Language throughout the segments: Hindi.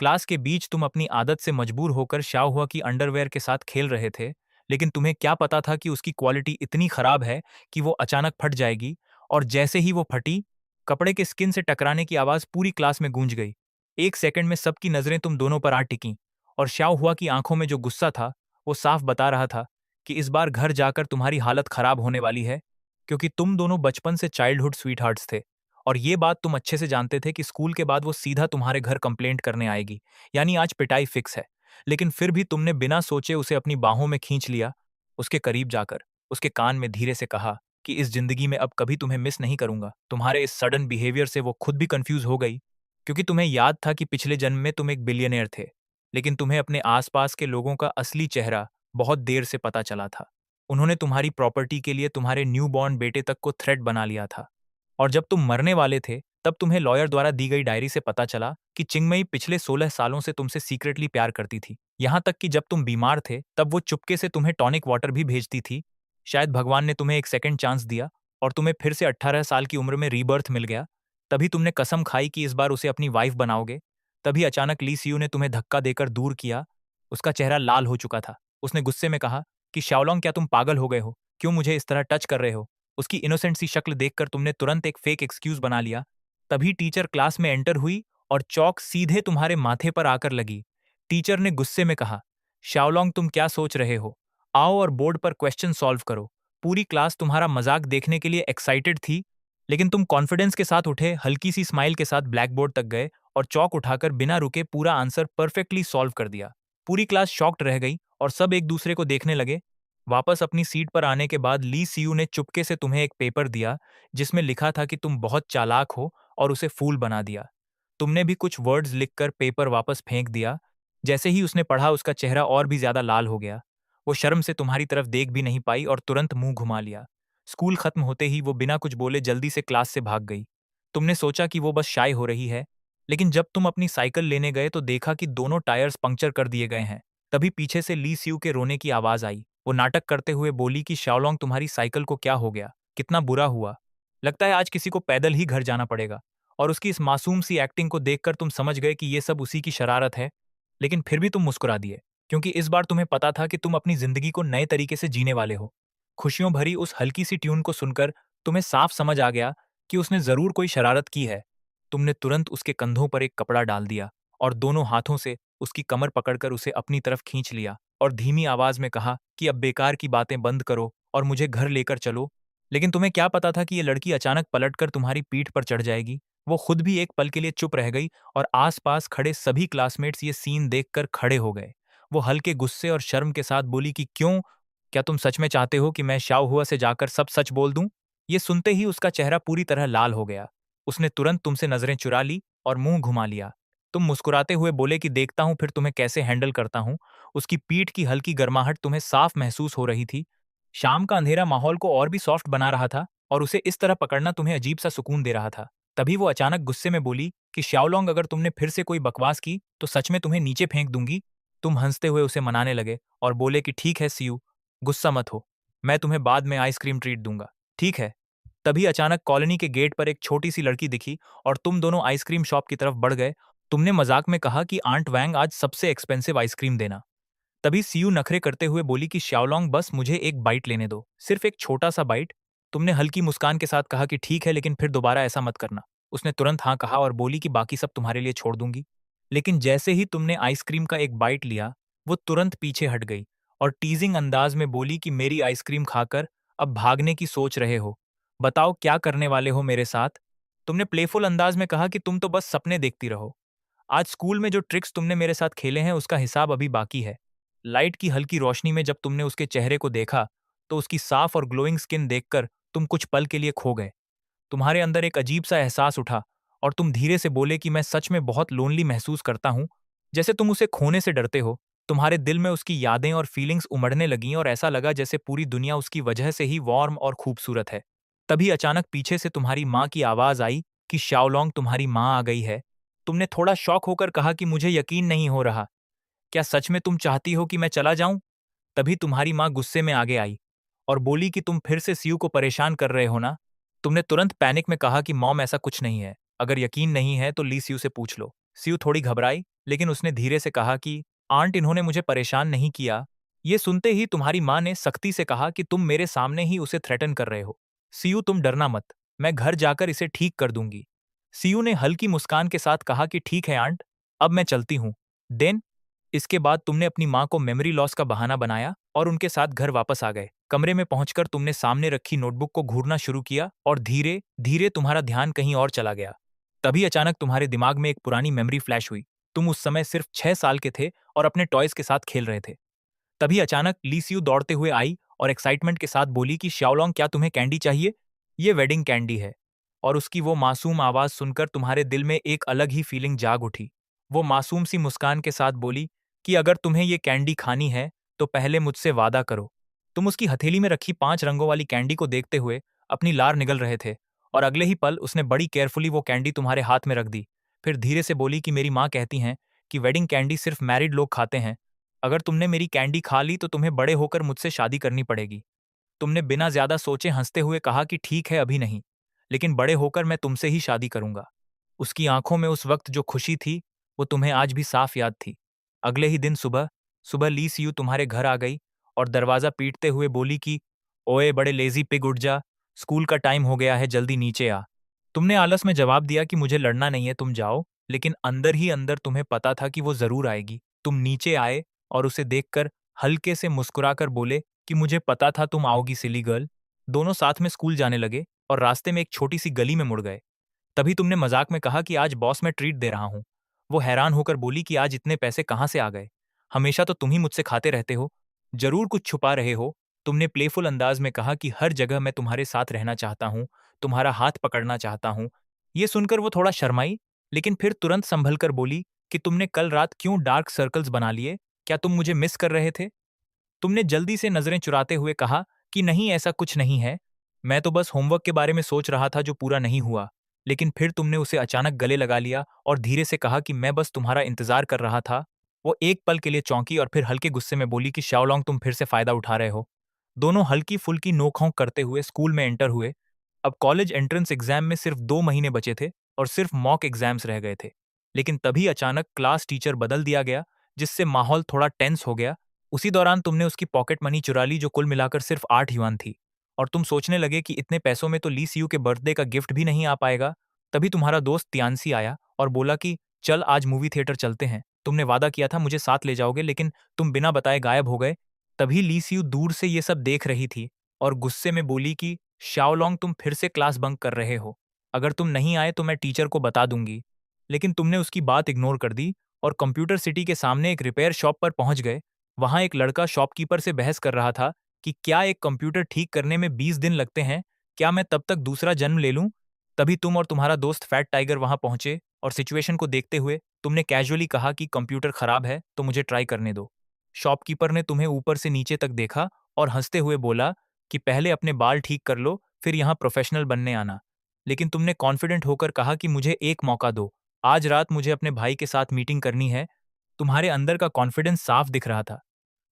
क्लास के बीच तुम अपनी आदत से मजबूर होकर शाओहुआ की अंडरवेयर के साथ खेल रहे थे, लेकिन तुम्हें क्या पता था कि उसकी क्वालिटी इतनी खराब है कि वो अचानक फट जाएगी। और जैसे ही वो फटी, कपड़े के स्किन से टकराने की आवाज पूरी क्लास में गूंज गई। एक सेकंड में सबकी नजरें तुम दोनों पर आ टिकीं, और शाओहुआ की आंखों में जो गुस्सा था, वो साफ बता रहा था कि इस बार घर जाकर तुम्हारी हालत खराब होने वाली है, क्योंकि तुम दोनों बचपन से चाइल्डहुड स्वीटहार्ट्स थे। और ये बात तुम अच्छे से जानते थे कि स्कूल के बाद वो सीधा तुम्हारे घर कंप्लेंट करने आएगी, यानी आज पिटाई फिक्स है। लेकिन फिर भी तुमने बिना सोचे उसे अपनी बाहों में खींच लिया, उसके करीब जाकर उसके कान में धीरे से कहा कि इस जिंदगी में अब कभी तुम्हें मिस नहीं करूंगा। तुम्हारे इस सडन बिहेवियर से वो खुद भी कंफ्यूज हो गई, क्योंकि तुम्हें याद था कि पिछले जन्म में तुम एक बिलियनियर थे, लेकिन तुम्हें अपने आसपास के लोगों का असली चेहरा बहुत देर से पता चला था। उन्होंने तुम्हारी प्रॉपर्टी के लिए तुम्हारे न्यूबॉर्न बेटे तक को थ्रेट बना लिया था। और जब तुम मरने वाले थे, तब तुम्हें लॉयर द्वारा दी गई डायरी से पता चला कि चिंगमई पिछले 16 सालों से तुमसे सीक्रेटली प्यार करती थी। यहाँ तक कि जब तुम बीमार थे, तब वो चुपके से तुम्हें टॉनिक वाटर भी भेजती थी। शायद भगवान ने तुम्हें एक सेकंड चांस दिया और तुम्हें फिर से 18 साल की उम्र में रीबर्थ मिल गया। तभी तुमने कसम खाई कि इस बार उसे अपनी वाइफ बनाओगे। तभी अचानक ली सियू ने तुम्हें धक्का देकर दूर किया। उसका चेहरा लाल हो चुका था। उसने गुस्से में कहा कि शाओलोंग, क्या तुम पागल हो गए हो? क्यों मुझे इस तरह टच कर रहे हो? उसकी इनोसेंट सी शक्ल देखकर तुमने तुरंत एक फेक एक्सक्यूज बना लिया। तभी टीचर क्लास में एंटर हुई और चौक सीधे तुम्हारे माथे पर आकर लगी। टीचर ने गुस्से में कहा, शाओलोंग, तुम क्या सोच रहे हो? आओ और बोर्ड पर क्वेश्चन सॉल्व करो। पूरी क्लास तुम्हारा मजाक देखने के लिए एक्साइटेड थी, लेकिन तुम कॉन्फिडेंस के साथ उठे, हल्की सी स्माइल के साथ ब्लैक बोर्ड तक गए और चौक उठाकर बिना रुके पूरा आंसर परफेक्टली सॉल्व कर दिया। पूरी क्लास शॉक्ड रह गई और सब एक दूसरे को देखने लगे। वापस अपनी सीट पर आने के बाद ली सियू ने चुपके से तुम्हें एक पेपर दिया, जिसमें लिखा था कि तुम बहुत चालाक हो, और उसे फूल बना दिया। तुमने भी कुछ वर्ड्स लिखकर पेपर वापस फेंक दिया। जैसे ही उसने पढ़ा, उसका चेहरा और भी ज्यादा लाल हो गया। वो शर्म से तुम्हारी तरफ देख भी नहीं पाई और तुरंत मुंह घुमा लिया। स्कूल खत्म होते ही वो बिना कुछ बोले जल्दी से क्लास से भाग गई। तुमने सोचा कि वो बस शाय हो रही है, लेकिन जब तुम अपनी साइकिल लेने गए तो देखा कि दोनों टायर्स पंक्चर कर दिए गए हैं। तभी पीछे से ली सियू के रोने की आवाज आई। वो नाटक करते हुए बोली कि शाओलोंग, तुम्हारी साइकिल को क्या हो गया? कितना बुरा हुआ? लगता है आज किसी को पैदल ही घर जाना पड़ेगा। और उसकी इस मासूम सी एक्टिंग को देखकर तुम समझ गए कि ये सब उसी की शरारत है, लेकिन फिर भी तुम मुस्कुरा दिए, क्योंकि इस बार तुम्हें पता था कि तुम अपनी जिंदगी को नए तरीके से जीने वाले हो। खुशियों भरी उस हल्की सी ट्यून को सुनकर तुम्हें साफ समझ आ गया कि उसने जरूर कोई शरारत की है। तुमने तुरंत उसके कंधों पर एक कपड़ा डाल दिया और दोनों हाथों से उसकी कमर पकड़कर उसे अपनी तरफ खींच लिया और धीमी आवाज में कहा कि अब बेकार की बातें बंद करो और मुझे घर लेकर चलो। लेकिन तुम्हें क्या पता था कि ये लड़की अचानक पलटकर तुम्हारी पीठ पर चढ़ जाएगी। वो खुद भी एक पल के लिए चुप रह गई और आसपास खड़े सभी क्लासमेट्स ये सीन देखकर खड़े हो गए। वो हल्के गुस्से और शर्म के साथ बोली कि क्यों, क्या तुम सच में चाहते हो कि मैं शाओहुआ से जाकर सब सच बोल दूं? ये सुनते ही उसका चेहरा पूरी तरह लाल हो गया। उसने तुरंत तुमसे नजरें चुरा ली और मुंह घुमा लिया। तुम मुस्कुराते हुए बोले कि देखता हूं फिर तुम्हें कैसे हैंडल करता हूं। उसकी पीठ की हल्की गर्माहट तुम्हें साफ महसूस हो रही थी। शाम का अंधेरा माहौल को और भी सॉफ्ट बना रहा था और उसे इस तरह पकड़ना तुम्हें अजीब सा सुकून दे रहा था। तभी वो अचानक गुस्से में बोली कि शाओलोंग, अगर तुमने फिर से कोई बकवास की तो सच में तुम्हें नीचे फेंक दूंगी। तुम हंसते हुए उसे मनाने लगे और बोले कि ठीक है सियू, गुस्सा मत हो, मैं तुम्हें बाद में आइसक्रीम ट्रीट दूंगा, ठीक है? तभी अचानक कॉलोनी के गेट पर एक छोटी सी लड़की दिखी और तुम दोनों आइसक्रीम शॉप की तरफ बढ़ गए। तुमने मजाक में कहा कि आंट वैंग आज सबसे एक्सपेंसिव आइसक्रीम देना। तभी सीयू नखरे करते हुए बोली कि शाओलोंग, बस मुझे एक बाइट लेने दो, सिर्फ एक छोटा सा बाइट। तुमने हल्की मुस्कान के साथ कहा कि ठीक है, लेकिन फिर दोबारा ऐसा मत करना। उसने तुरंत हाँ कहा और बोली कि बाकी सब तुम्हारे लिए छोड़ दूंगी। लेकिन जैसे ही तुमने आइसक्रीम का एक बाइट लिया, वो तुरंत पीछे हट गई और टीजिंग अंदाज में बोली कि मेरी आइसक्रीम खाकर अब भागने की सोच रहे हो? बताओ क्या करने वाले हो मेरे साथ? तुमने प्लेफुल अंदाज में कहा कि तुम तो बस सपने देखती रहो। आज स्कूल में जो ट्रिक्स तुमने मेरे साथ खेले हैं, उसका हिसाब अभी बाकी है। लाइट की हल्की रोशनी में जब तुमने उसके चेहरे को देखा, तो उसकी साफ और ग्लोइंग स्किन देखकर तुम कुछ पल के लिए खो गए। तुम्हारे अंदर एक अजीब सा एहसास उठा और तुम धीरे से बोले कि मैं सच में बहुत लोनली महसूस करता हूँ। जैसे तुम उसे खोने से डरते हो। तुम्हारे दिल में उसकी यादें और फीलिंग्स उमड़ने लगीं और ऐसा लगा जैसे पूरी दुनिया उसकी वजह से ही वार्म और खूबसूरत है। तभी अचानक पीछे से तुम्हारी माँ की आवाज आई कि शाओलोंग, तुम्हारी माँ आ गई है। तुमने थोड़ा शॉक होकर कहा कि मुझे यकीन नहीं हो रहा। क्या सच में तुम चाहती हो कि मैं चला जाऊं? तभी तुम्हारी माँ गुस्से में आगे आई और बोली कि तुम फिर से सियू को परेशान कर रहे हो ना? तुमने तुरंत पैनिक में कहा कि मॉम, ऐसा कुछ नहीं है। अगर यकीन नहीं है तो ली सियू से पूछ लो। सियू थोड़ी घबराई लेकिन उसने धीरे से कहा कि आंट, इन्होंने मुझे परेशान नहीं किया। ये सुनते ही तुम्हारी माँ ने सख्ती से कहा कि तुम मेरे सामने ही उसे थ्रेटन कर रहे हो। सीयू, तुम डरना मत, मैं घर जाकर इसे ठीक कर दूंगी। सीयू ने हल्की मुस्कान के साथ कहा कि ठीक है आंट, अब मैं चलती हूँ। देन इसके बाद तुमने अपनी माँ को मेमोरी लॉस का बहाना बनाया और उनके साथ घर वापस आ गए। कमरे में पहुंचकर तुमने सामने रखी नोटबुक को घूरना शुरू किया और धीरे धीरे तुम्हारा ध्यान कहीं और चला गया। तभी अचानक तुम्हारे दिमाग में एक पुरानी मेमोरी फ्लैश हुई। तुम उस समय सिर्फ 6 साल के थे और अपने टॉयज के साथ खेल रहे थे। तभी अचानक लीसियू दौड़ते हुए आई और एक्साइटमेंट के साथ बोली कि शाओलोंग, क्या तुम्हें कैंडी चाहिए? ये वेडिंग कैंडी है। और उसकी वो मासूम आवाज सुनकर तुम्हारे दिल में एक अलग ही फीलिंग जाग उठी। वो मासूम सी मुस्कान के साथ बोली कि अगर तुम्हें ये कैंडी खानी है तो पहले मुझसे वादा करो। तुम उसकी हथेली में रखी 5 रंगों वाली कैंडी को देखते हुए अपनी लार निगल रहे थे और अगले ही पल उसने बड़ी केयरफुली वो कैंडी तुम्हारे हाथ में रख दी। फिर धीरे से बोली कि मेरी माँ कहती हैं कि वेडिंग कैंडी सिर्फ मैरिड लोग खाते हैं। अगर तुमने मेरी कैंडी खा ली तो तुम्हें बड़े होकर मुझसे शादी करनी पड़ेगी। तुमने बिना ज्यादा सोचे हंसते हुए कहा कि ठीक है, अभी नहीं, लेकिन बड़े होकर मैं तुमसे ही शादी करूंगा। उसकी आंखों में उस वक्त जो खुशी थी वो तुम्हें आज भी साफ याद थी। अगले ही दिन सुबह सुबह ली सीयू तुम्हारे घर आ गई और दरवाजा पीटते हुए बोली कि ओए बड़े लेजी पिग, उठ जा, स्कूल का टाइम हो गया है, जल्दी नीचे आ। तुमने आलस में जवाब दिया कि मुझे लड़ना नहीं है, तुम जाओ। लेकिन अंदर ही अंदर तुम्हें पता था कि वो जरूर आएगी। तुम नीचे आए और उसे देखकर हल्के से मुस्कुराकर बोले कि मुझे पता था तुम आओगी सिली गर्ल। दोनों साथ में स्कूल जाने लगे और रास्ते में एक छोटी सी गली में मुड़ गए। तभी तुमने मजाक में कहा कि आज बॉस मैं ट्रीट दे रहा हूं। वो हैरान होकर बोली कि आज इतने पैसे कहाँ से आ गए? हमेशा तो तुम ही मुझसे खाते रहते हो, जरूर कुछ छुपा रहे हो। तुमने प्लेफुल अंदाज में कहा कि हर जगह मैं तुम्हारे साथ रहना चाहता हूँ, तुम्हारा हाथ पकड़ना चाहता हूँ। ये सुनकर वो थोड़ा शर्माई, लेकिन फिर तुरंत संभल कर बोली कि तुमने कल रात क्यों डार्क सर्कल्स बना लिए? क्या तुम मुझे मिस कर रहे थे? तुमने जल्दी से नजरें चुराते हुए कहा कि नहीं, ऐसा कुछ नहीं है, मैं तो बस होमवर्क के बारे में सोच रहा था जो पूरा नहीं हुआ। लेकिन फिर तुमने उसे अचानक गले लगा लिया और धीरे से कहा कि मैं बस तुम्हारा इंतजार कर रहा था। वो एक पल के लिए चौंकी और फिर हल्के गुस्से में बोली कि शाओलोंग, तुम फिर से फायदा उठा रहे हो। दोनों हल्की फुल्की नोक-झोंक करते हुए स्कूल में एंटर हुए। अब कॉलेज एंट्रेंस एग्जाम में सिर्फ 2 महीने बचे थे और सिर्फ मॉक एग्जाम्स रह गए थे। लेकिन तभी अचानक क्लास टीचर बदल दिया गया, जिससे माहौल थोड़ा टेंस हो गया। उसी दौरान तुमने उसकी पॉकेट मनी चुरा ली, जो कुल मिलाकर सिर्फ 8 युआन थी। और तुम सोचने लगे कि इतने पैसों में तो ली सीयू के बर्थडे का गिफ्ट भी नहीं आ पाएगा। तभी तुम्हारा दोस्त तियानसी आया और बोला कि चल आज मूवी थिएटर चलते हैं, तुमने वादा किया था मुझे साथ ले जाओगे, लेकिन तुम बिना बताए गायब हो गए। तभी ली सीयू दूर से ये सब देख रही थी और गुस्से में बोली कि शाओलोंग, तुम फिर से क्लास बंक कर रहे हो, अगर तुम नहीं आए तो मैं टीचर को बता दूंगी। लेकिन तुमने उसकी बात इग्नोर कर दी और कंप्यूटर सिटी के सामने एक रिपेयर शॉप पर पहुंच गए। वहां एक लड़का शॉपकीपर से बहस कर रहा था कि क्या एक कंप्यूटर ठीक करने में 20 दिन लगते हैं, क्या मैं तब तक दूसरा जन्म ले लूं? तभी तुम और तुम्हारा दोस्त फैट टाइगर वहां पहुंचे और सिचुएशन को देखते हुए तुमने कैजुअली कहा कि कंप्यूटर खराब है तो मुझे ट्राई करने दो। शॉपकीपर ने तुम्हें ऊपर से नीचे तक देखा और हंसते हुए बोला कि पहले अपने बाल ठीक कर लो, फिर यहाँ प्रोफेशनल बनने आना। लेकिन तुमने कॉन्फिडेंट होकर कहा कि मुझे एक मौका दो, आज रात मुझे अपने भाई के साथ मीटिंग करनी है। तुम्हारे अंदर का कॉन्फिडेंस साफ दिख रहा था।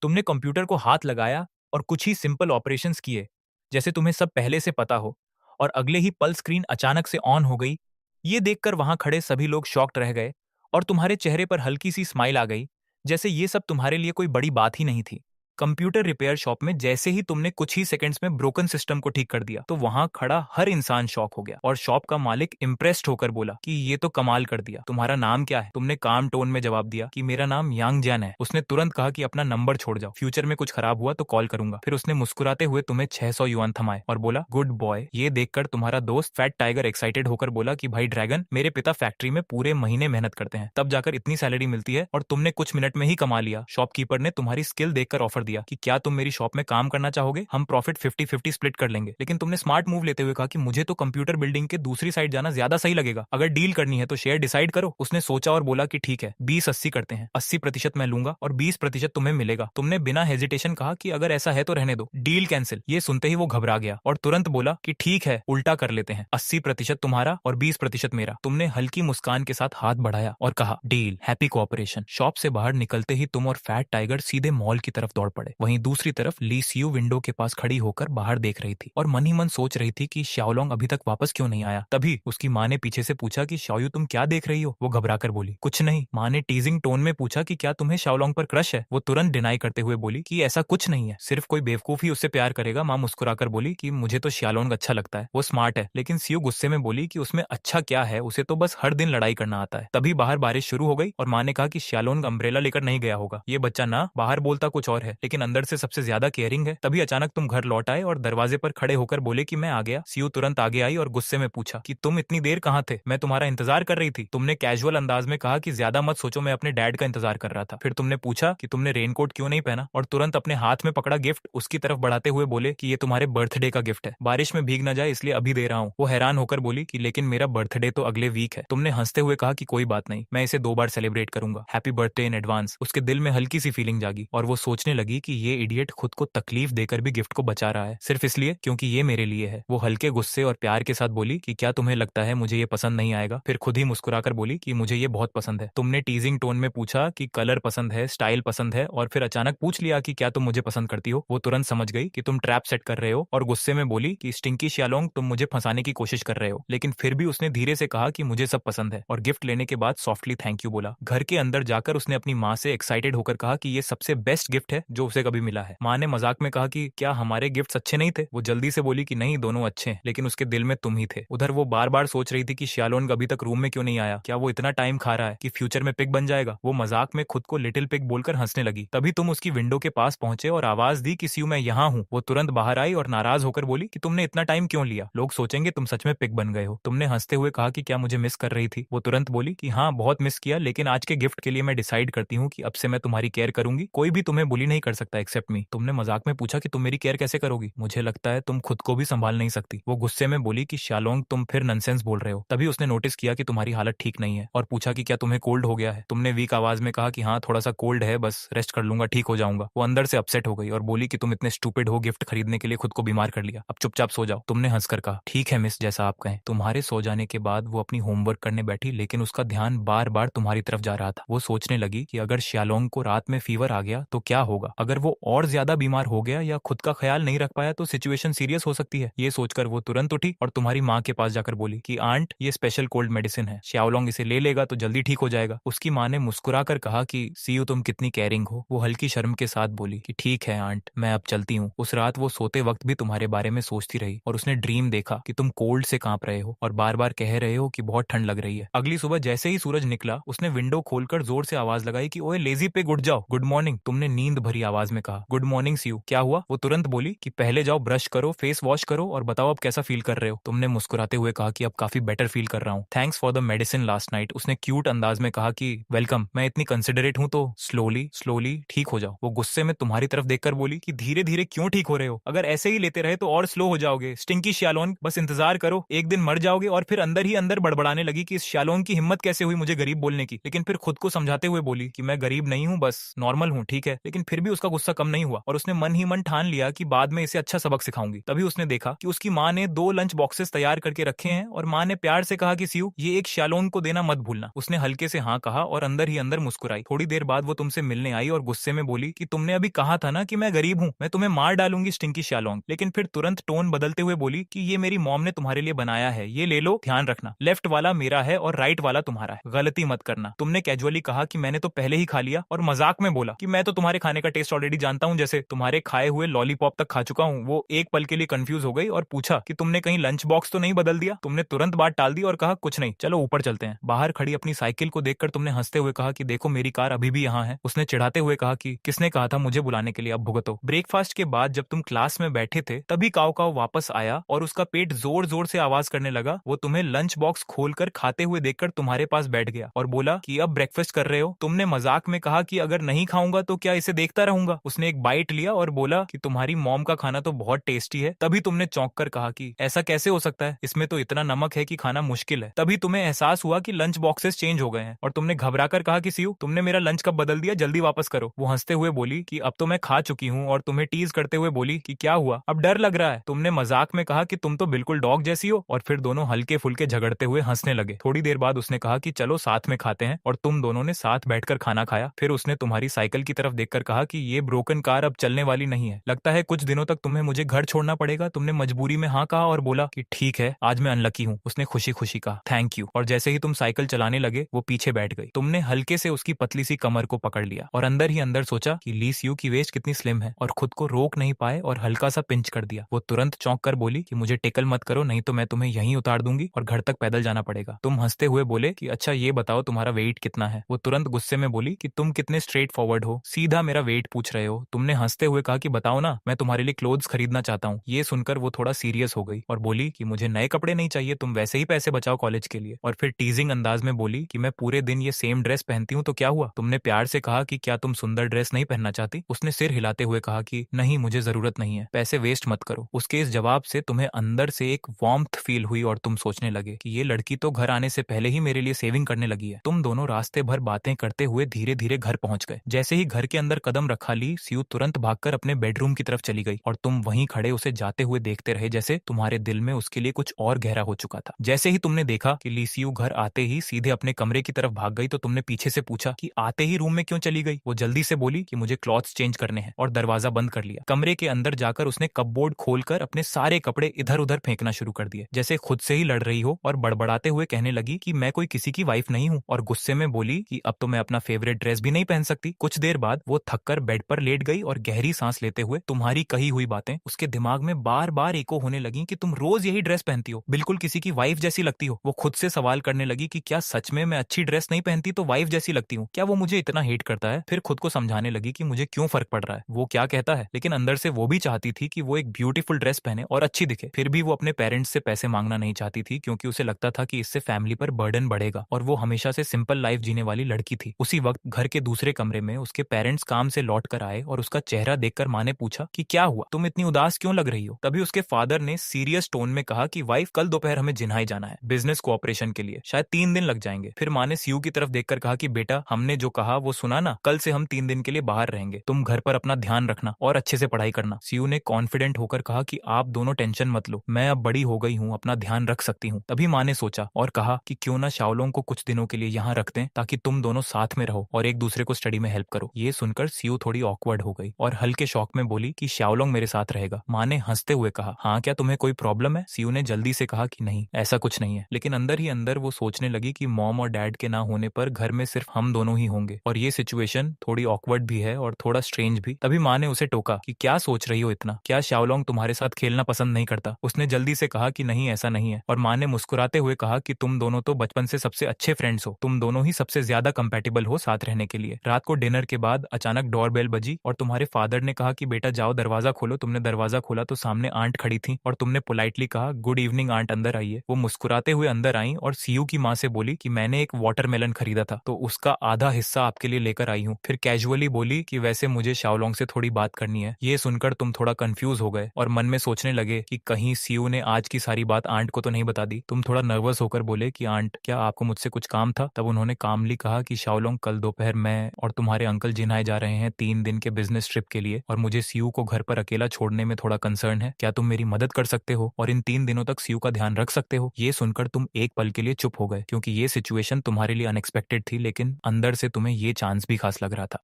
तुमने कंप्यूटर को हाथ लगाया और कुछ ही सिंपल ऑपरेशंस किए, जैसे तुम्हें सब पहले से पता हो, और अगले ही पल स्क्रीन अचानक से ऑन हो गई। ये देखकर वहां खड़े सभी लोग शॉक्ड रह गए और तुम्हारे चेहरे पर हल्की सी स्माइल आ गई, जैसे ये सब तुम्हारे लिए कोई बड़ी बात ही नहीं थी। कंप्यूटर रिपेयर शॉप में जैसे ही तुमने कुछ ही सेकंड्स में ब्रोकन सिस्टम को ठीक कर दिया, तो वहां खड़ा हर इंसान शॉक हो गया और शॉप का मालिक इम्प्रेस्ड होकर बोला कि ये तो कमाल कर दिया, तुम्हारा नाम क्या है? तुमने काम टोन में जवाब दिया कि मेरा नाम यांग जैन है। उसने तुरंत कहा कि अपना नंबर छोड़ जाओ, फ्यूचर में कुछ खराब हुआ तो कॉल करूंगा। फिर उसने मुस्कुराते हुए तुम्हें 600 युआन थमाए और बोला गुड बॉय। ये देखकर तुम्हारा दोस्त फैट टाइगर एक्साइटेड होकर बोला कि भाई ड्रैगन, मेरे पिता फैक्ट्री में पूरे महीने मेहनत करते हैं, तब जाकर इतनी सैलरी मिलती है और तुमने कुछ मिनट में ही कमा लिया। शॉपकीपर ने तुम्हारी स्किल देखकर ऑफर दिया कि क्या तुम मेरी शॉप में काम करना चाहोगे, हम प्रॉफिट 50-50 स्प्लिट कर लेंगे। लेकिन तुमने स्मार्ट मूव लेते हुए कहा कि मुझे तो कंप्यूटर बिल्डिंग के दूसरी साइड जाना ज्यादा सही लगेगा, अगर डील करनी है तो शेयर डिसाइड करो। उसने सोचा और बोला कि ठीक है, 20-80 करते हैं, 80% मैं लूंगा और 20% तुम्हें मिलेगा। तुमने बिना हेजिटेशन कहा कि अगर ऐसा है तो रहने दो, डील कैंसिल। ये सुनते ही वो घबरा गया और तुरंत बोला कि ठीक है, उल्टा कर लेते हैं, 80% तुम्हारा और 20% मेरा। तुमने हल्की मुस्कान के साथ हाथ बढ़ाया और कहा डील, हैप्पी कोऑपरेशन। शॉप से बाहर निकलते ही तुम और फैट टाइगर सीधे मॉल की तरफ दौड़ पड़े। पड़े। वहीं दूसरी तरफ ली सियू विंडो के पास खड़ी होकर बाहर देख रही थी और मन ही मन सोच रही थी कि शाओलोंग अभी तक वापस क्यों नहीं आया। तभी उसकी माँ ने पीछे से पूछा कि शाओयू तुम क्या देख रही हो? वो घबरा कर बोली कुछ नहीं। माँ ने टीजिंग टोन में पूछा कि क्या तुम्हें शाओलोंग पर क्रश है? वो तुरंत डिनाई करते हुए बोली कि ऐसा कुछ नहीं है, सिर्फ कोई बेवकूफ ही उससे प्यार करेगा। माँ मुस्कुराकर बोली कि मुझे तो शाओलोंग अच्छा लगता है, वो स्मार्ट है। लेकिन सियू गुस्से में बोली कि उसमें अच्छा क्या है, उसे तो बस हर दिन लड़ाई करना आता है। तभी बाहर बारिश शुरू हो गई और माँ ने कहा कि शाओलोंग अम्ब्रेला लेकर नहीं गया होगा, ये बच्चा ना बाहर बोलता कुछ और है लेकिन अंदर से सबसे ज्यादा केयरिंग है। तभी अचानक तुम घर लौट आए और दरवाजे पर खड़े होकर बोले कि मैं आ गया। सियू तुरंत आगे आई और गुस्से में पूछा कि तुम इतनी देर कहाँ थे? मैं तुम्हारा इंतजार कर रही थी। तुमने कैजुअल अंदाज में कहा कि ज्यादा मत सोचो, मैं अपने डैड का इंतजार कर रहा था। फिर तुमने पूछा कि तुमने रेनकोट क्यों नहीं पहना और तुरंत अपने हाथ में पकड़ा गिफ्ट उसकी तरफ बढ़ाते हुए बोले कि ये तुम्हारे बर्थडे का गिफ्ट है, बारिश में भीग न जाए इसलिए अभी दे रहा हूँ। वो हैरान होकर बोली कि लेकिन मेरा बर्थडे तो अगले वीक है। तुमने हंसते हुए कहा कि कोई बात नहीं, मैं इसे 2 बार सेलिब्रेट करूंगा, हैप्पी बर्थडे इन एडवांस। उसके दिल में हल्की सी फीलिंग जागी और वो सोचने लगी कि ये इडियट खुद को तकलीफ देकर भी गिफ्ट को बचा रहा है, सिर्फ इसलिए क्योंकि ये मेरे लिए है। वो हल्के गुस्से और प्यार के साथ बोली कि क्या तुम्हें लगता है मुझे ये पसंद नहीं आएगा? फिर खुद ही मुस्कुराकर बोली कि मुझे ये बहुत पसंद है। तुमने टीजिंग टोन में पूछा कि कलर पसंद है, स्टाइल पसंद है और फिर अचानक पूछ लिया कि क्या तुम मुझे पसंद करती हो। वो तुरंत समझ गई कि तुम ट्रैप सेट कर रहे हो और गुस्से में बोली कि स्टिंकी शाओलोंग तुम मुझे फंसाने की कोशिश कर रहे हो। लेकिन फिर भी उसने धीरे से कहा कि मुझे सब पसंद है और गिफ्ट लेने के बाद सॉफ्टली थैंक यू बोला। घर के अंदर जाकर उसने अपनी माँ से एक्साइटेड होकर कहा कि ये सबसे बेस्ट गिफ्ट है जो उसे कभी मिला है। माँ ने मजाक में कहा कि क्या हमारे गिफ्ट्स अच्छे नहीं थे? वो जल्दी से बोली कि नहीं, दोनों अच्छे हैं, लेकिन उसके दिल में तुम ही थे। उधर वो बार बार सोच रही थी कि शाओलोंग अभी तक रूम में क्यों नहीं आया, क्या वो इतना टाइम खा रहा है कि फ्यूचर में पिग बन जाएगा। वो मजाक में खुद को लिटिल पिग बोलकर हंसने लगी। तभी तुम उसकी विंडो के पास पहुंचे और आवाज दी कि सियू मैं यहाँ हूँ। वो तुरंत बाहर आई और नाराज होकर बोली कि तुमने इतना टाइम क्यों लिया, लोग सोचेंगे तुम सच में पिग बन गए हो। तुमने हंसते हुए कहा कि क्या मुझे मिस कर रही थी? वो तुरंत बोली कि हाँ बहुत मिस किया, लेकिन आज के गिफ्ट के लिए मैं डिसाइड करती हूँ कि अब से मैं तुम्हारी केयर करूंगी, कोई भी तुम्हें बुली नहीं कर सकता एक्सेप्ट मी। तुमने मजाक में पूछा कि तुम मेरी केयर कैसे करोगी? मुझे लगता है तुम खुद को भी संभाल नहीं सकती। वो गुस्से में बोली कि शाओलोंग तुम फिर नॉनसेंस बोल रहे हो। तभी उसने नोटिस किया कि तुम्हारी हालत ठीक नहीं है और पूछा कि क्या तुम्हें कोल्ड हो गया है? तुमने वीक आवाज में कहा कि हाँ थोड़ा सा कोल्ड है, बस रेस्ट कर लूंगा, ठीक हो जाऊंगा। वो अंदर से अपसेट हो गई और बोली कि तुम इतने स्टूपिड हो, गिफ्ट खरीदने के लिए खुद को बीमार कर लिया, अब चुपचाप सो जाओ। तुमने हंसकर कहा ठीक है मिस, जैसा आप कहें। तुम्हारे सो जाने के बाद वो अपनी होमवर्क करने बैठी, लेकिन उसका ध्यान बार बार तुम्हारी तरफ जा रहा था। वो सोचने लगी कि अगर शाओलोंग को रात में फीवर आ गया तो क्या होगा, अगर वो और ज्यादा बीमार हो गया या खुद का ख्याल नहीं रख पाया तो सिचुएशन सीरियस हो सकती है। ये सोचकर वो तुरंत उठी और तुम्हारी माँ के पास जाकर बोली कि आंट ये स्पेशल कोल्ड मेडिसिन है, शाओलोंग इसे ले लेगा तो जल्दी ठीक हो जाएगा। उसकी माँ ने मुस्कुराकर कहा कि सियू तुम कितनी केयरिंग हो। वो हल्की शर्म के साथ बोली कि ठीक है आंट, मैं अब चलती हूँ। उस रात वो सोते वक्त भी तुम्हारे बारे में सोचती रही और उसने ड्रीम देखा कि तुम कोल्ड से कांप रहे हो और बार बार कह रहे हो कि बहुत ठंड लग रही है। अगली सुबह जैसे ही सूरज निकला उसने विंडो खोलकर जोर से आवाज लगाई कि ओए लेजी पिग उठ जाओ, गुड मॉर्निंग। तुमने नींद भरी आवाज में कहा गुड मॉर्निंग सियू, क्या हुआ? वो तुरंत बोली कि पहले जाओ ब्रश करो, फेस वॉश करो और बताओ अब कैसा फील कर रहे हो। तुमने मुस्कुराते हुए कहा कि अब काफी बेटर फील कर रहा हूँ, thanks for the medicine last night. उसने क्यूट अंदाज में कहा कि वेलकम, मैं इतनी कंसिडरेट हूँ तो स्लोली स्लोली ठीक हो जाओ। वो गुस्से में तुम्हारी तरफ देखकर बोली कि धीरे धीरे क्यों ठीक हो रहे हो, अगर ऐसे ही लेते रहे तो और स्लो हो जाओगे। स्टिंकी शाओलोंग, बस इंतजार करो, एक दिन मर जाओगे। और फिर अंदर ही अंदर बड़बड़ाने लगी कि इस शाओलोंग की हिम्मत कैसे हुई मुझे गरीब बोलने की, लेकिन फिर खुद को समझाते हुए बोली कि मैं गरीब नहीं हूँ, बस नॉर्मल हूँ, ठीक है। लेकिन फिर भी उसका गुस्सा कम नहीं हुआ और उसने मन ही मन ठान लिया कि बाद में इसे अच्छा सबक सिखाऊंगी। तभी उसने देखा कि उसकी माँ ने 2 लंच बॉक्सेस तैयार करके रखे हैं और माँ ने प्यार से कहा कि सियू ये एक शाओलोंग को देना मत भूलना। उसने हल्के से हाँ कहा और अंदर ही अंदर मुस्कुराई। थोड़ी देर बाद वो तुमसे मिलने आई और गुस्से में बोली कि तुमने अभी कहा था ना कि मैं गरीब हूँ, मैं तुम्हें मार डालूंगी स्टिंकी शाओलोंग। लेकिन फिर तुरंत टोन बदलते हुए बोली कि ये मेरी मॉम ने तुम्हारे लिए बनाया है, ये ले लो, ध्यान रखना, लेफ्ट वाला मेरा है और राइट वाला तुम्हारा है, गलती मत करना। तुमने कैजुअली कहा कि मैंने तो पहले ही खा लिया और मजाक में बोला कि मैं तो तुम्हारे खाने का टेस्ट ऑलरेडी जानता हूँ, जैसे तुम्हारे खाए हुए लॉलीपॉप तक खा चुका हूँ। वो एक पल के लिए कंफ्यूज हो गई और पूछा कि तुमने कहीं लंच बॉक्स तो नहीं बदल दिया? तुमने तुरंत बात टाल दी और कहा कुछ नहीं, चलो ऊपर चलते हैं। बाहर खड़ी अपनी साइकिल को देखकर तुमने हंसते हुए कहा कि देखो मेरी कार अभी भी यहाँ है। उसने चिढ़ाते हुए कहा कि किसने कहा था मुझे बुलाने के लिए, अब भुगतो। ब्रेकफास्ट के बाद जब तुम क्लास में बैठे थे तभी काऊ काऊ वापस आया और उसका पेट जोर जोर से आवाज करने लगा। वो तुम्हें लंच बॉक्स खोलकर खाते हुए देखकर तुम्हारे पास बैठ गया और बोला कि अब ब्रेकफास्ट कर रहे हो? तुमने मजाक में कहा कि अगर नहीं खाऊंगा तो क्या इसे देखता रहूंगा? उसने एक बाइट लिया और बोला कि तुम्हारी मॉम का खाना तो बहुत टेस्टी है। तभी तुमने चौंक कर कहा कि ऐसा कैसे हो सकता है, इसमें तो इतना नमक है कि खाना मुश्किल है। तभी तुम्हें एहसास हुआ कि लंच बॉक्सेस चेंज हो गए हैं और तुमने घबरा कर कहा कि सियू तुमने मेरा लंच कब बदल दिया, जल्दी वापस करो। वो हंसते हुए बोली कि अब तो मैं खा चुकी हूँ और तुम्हें टीज करते हुए बोली कि क्या हुआ, अब डर लग रहा है? तुमने मजाक में कहा कि तुम तो बिल्कुल डॉग जैसी हो और फिर दोनों हल्के फुल्के झगड़ते हुए हंसने लगे। थोड़ी देर बाद उसने कहा कि चलो साथ में खाते हैं और तुम दोनों ने साथ बैठकर खाना खाया। फिर उसने तुम्हारी साइकिल की तरफ देखकर कहा कि ये ब्रोकन कार अब चलने वाली नहीं है, लगता है कुछ दिनों तक तुम्हें मुझे घर छोड़ना पड़ेगा। तुमने मजबूरी में हाँ कहा और बोला कि ठीक है, आज मैं अनलकी हूँ। उसने खुशी खुशी कहा थैंक यू, और जैसे ही तुम साइकिल चलाने लगे वो पीछे बैठ गई। तुमने हल्के से उसकी पतली सी कमर को पकड़ लिया और अंदर ही अंदर सोचा कि ली सियू की वेस्ट कितनी स्लिम है, और खुद को रोक नहीं पाए और हल्का सा पिंच कर दिया। वो तुरंत चौंक कर बोली कि मुझे टेकल मत करो, नहीं तो मैं तुम्हें यहीं उतार दूंगी और घर तक पैदल जाना पड़ेगा। तुम हंसते हुए बोले कि अच्छा ये बताओ तुम्हारा वेट कितना है। वो तुरंत गुस्से में बोली कि तुम कितने स्ट्रेट फॉरवर्ड हो, सीधा मेरा वेट पूछ रहे हो। तुमने हंसते हुए कहा कि बताओ ना, मैं तुम्हारे लिए क्लोथ्स खरीदना चाहता हूँ। ये सुनकर वो थोड़ा सीरियस हो गई और बोली कि मुझे नए कपड़े नहीं चाहिए, तुम वैसे ही पैसे बचाओ कॉलेज के लिए। और फिर टीजिंग अंदाज में बोली कि मैं पूरे दिन ये सेम ड्रेस पहनती हूँ तो क्या हुआ। तुमने प्यार से कहा कि क्या तुम सुंदर ड्रेस नहीं पहनना चाहती। उसने सिर हिलाते हुए कहा कि नहीं, मुझे जरूरत नहीं है, पैसे वेस्ट मत करो। उसके इस जवाब से तुम्हें अंदर से एक वार्मथ फील हुई और तुम सोचने लगे कि ये लड़की तो घर आने से पहले ही मेरे लिए सेविंग करने लगी है। तुम दोनों रास्ते भर बातें करते हुए धीरे धीरे घर पहुंच गए। जैसे ही घर के अंदर कदम रखा ली सियू तुरंत भागकर अपने बेडरूम की तरफ चली गई और तुम वहीं खड़े उसे जाते हुए देखते रहे, जैसे तुम्हारे दिल में उसके लिए कुछ और गहरा हो चुका था। जैसे ही तुमने देखा कि ली सियू घर आते ही सीधे अपने कमरे की तरफ भाग गई तो तुमने पीछे से पूछा कि आते ही रूम में क्यों चली गई। वो जल्दी से बोली कि मुझे क्लॉथ्स चेंज करने हैं, और दरवाजा बंद कर लिया। कमरे के अंदर जाकर उसने कपबोर्ड खोलकर अपने सारे कपड़े इधर उधर फेंकना शुरू कर दिए, जैसे खुद से ही लड़ रही हो, और बड़बड़ाते हुए कहने लगी कि मैं कोई किसी की वाइफ नहीं हूँ, और गुस्से में बोली कि अब तो मैं अपना फेवरेट ड्रेस भी नहीं पहन सकती। कुछ देर बाद वो थककर बेड पर लेट गई और गहरी सांस लेते हुए तुम्हारी कही हुई बातें उसके दिमाग में बार बार एको होने लगी कि तुम रोज यही ड्रेस पहनती हो, बिल्कुल किसी की वाइफ जैसी लगती हो। वो खुद से सवाल करने लगी कि क्या सच में मैं अच्छी ड्रेस नहीं पहनती तो वाइफ जैसी लगती हूँ, क्या वो मुझे इतना हेट करता है। फिर खुद को समझाने लगी कि मुझे क्यों फर्क पड़ रहा है, वो क्या कहता है, लेकिन अंदर से वो भी चाहती थी कि वो एक ब्यूटीफुल ड्रेस पहने और अच्छी दिखे। फिर भी वो अपने पेरेंट्स से पैसे मांगना नहीं चाहती थी, क्योंकि उसे लगता था कि इससे फैमिली पर बर्डन बढ़ेगा, और वो हमेशा से सिंपल लाइफ जीने वाली लड़की थी। उसी वक्त घर के दूसरे कमरे में उसके पेरेंट्स काम से लौट कर आए और उसका चेहरा देखकर माँ ने पूछा कि क्या हुआ, तुम इतनी उदास क्यों लग रही हो। तभी उसके फादर ने सीरियस टोन में कहा कि वाइफ, कल दोपहर हमें जिन्हाई जाना है बिजनेस कोऑपरेशन के लिए, शायद 3 दिन लग जाएंगे। फिर माँ ने सियू की तरफ देखकर कहा कि बेटा, हमने जो कहा वो सुना ना, कल से हम 3 दिन के लिए बाहर रहेंगे, तुम घर पर अपना ध्यान रखना और अच्छे से पढ़ाई करना। सियू ने कॉन्फिडेंट होकर कहा कि आप दोनों टेंशन मत लो, मैं अब बड़ी हो गई हूँ, अपना ध्यान रख सकती हूँ। तभी माँ ने सोचा और कहा कि क्यों ना शाओलोंग को कुछ दिनों के लिए यहाँ रख दें, ताकि तुम दोनों साथ में रहो और एक दूसरे को स्टडी में हेल्प करो। ये सुनकर सियू थोड़ी ऑकवर्ड हो गई और हल्के शौक में बोली कि शाओलोंग मेरे साथ रहेगा। माँ ने हंसते हुए कहा, हाँ क्या तुम्हें कोई प्रॉब्लम है। सियू ने जल्दी से कहा कि नहीं, ऐसा कुछ नहीं है, लेकिन अंदर ही अंदर वो सोचने लगी कि मॉम और डैड के ना होने पर घर में सिर्फ हम दोनों ही होंगे, और ये सिचुएशन थोड़ी ऑकवर्ड भी है और थोड़ा स्ट्रेंज भी। तभी माँ ने उसे टोका कि क्या सोच रही हो इतना, क्या शाओलोंग तुम्हारे साथ खेलना पसंद नहीं करता। उसने जल्दी से कहा कि नहीं, ऐसा नहीं है, और माँ ने मुस्कुराते हुए कहा कि तुम दोनों तो बचपन से सबसे अच्छे फ्रेंड्स हो, तुम दोनों ही सबसे ज्यादा कंपैटिबल हो साथ रहने के लिए। रात को डिनर के बाद अचानक डोरबेल बजी और तुम्हारे फादर ने कहा कि बेटा जाओ दरवाजा खोलो। तुमने दरवाजा खोला तो सामने आंट खड़ी थी और तुमने पोलाइटली कहा गुड इवनिंग आंट, अंदर आइए। वो मुस्कुराते हुए अंदर आई और सीयू की माँ से बोली कि मैंने एक वाटरमेलन खरीदा था तो उसका आधा हिस्सा आपके लिए लेकर आई हूँ। फिर कैजुअली बोली कि वैसे मुझे शाओलोंग से थोड़ी बात करनी है। ये सुनकर तुम थोड़ा कंफ्यूज हो गए और मन में सोचने लगे कि कहीं सीयू ने आज की सारी बात आंट को तो नहीं बता दी। तुम थोड़ा नर्वस होकर बोले कि आंट, क्या आपको मुझसे कुछ काम था। तब उन्होंने कामली कहा कि शाओलोंग, कल दोपहर मैं और तुम्हारे अंकल जिन्हाई जा रहे हैं 3 दिन के बिजनेस ट्रिप के लिए, और मुझे सीयू को घर पर अकेला छोड़ने में थोड़ा कंसर्न है। क्या तुम मेरी मदद कर सकते हो और इन 3 दिनों तक सीयू का ध्यान रख सकते हो। ये सुनकर तुम एक पल के लिए चुप हो गए, क्योंकि ये सिचुएशन तुम्हारे लिए अनएक्सपेक्टेड थी, लेकिन अंदर से तुम्हें ये चांस भी खास लग रहा था।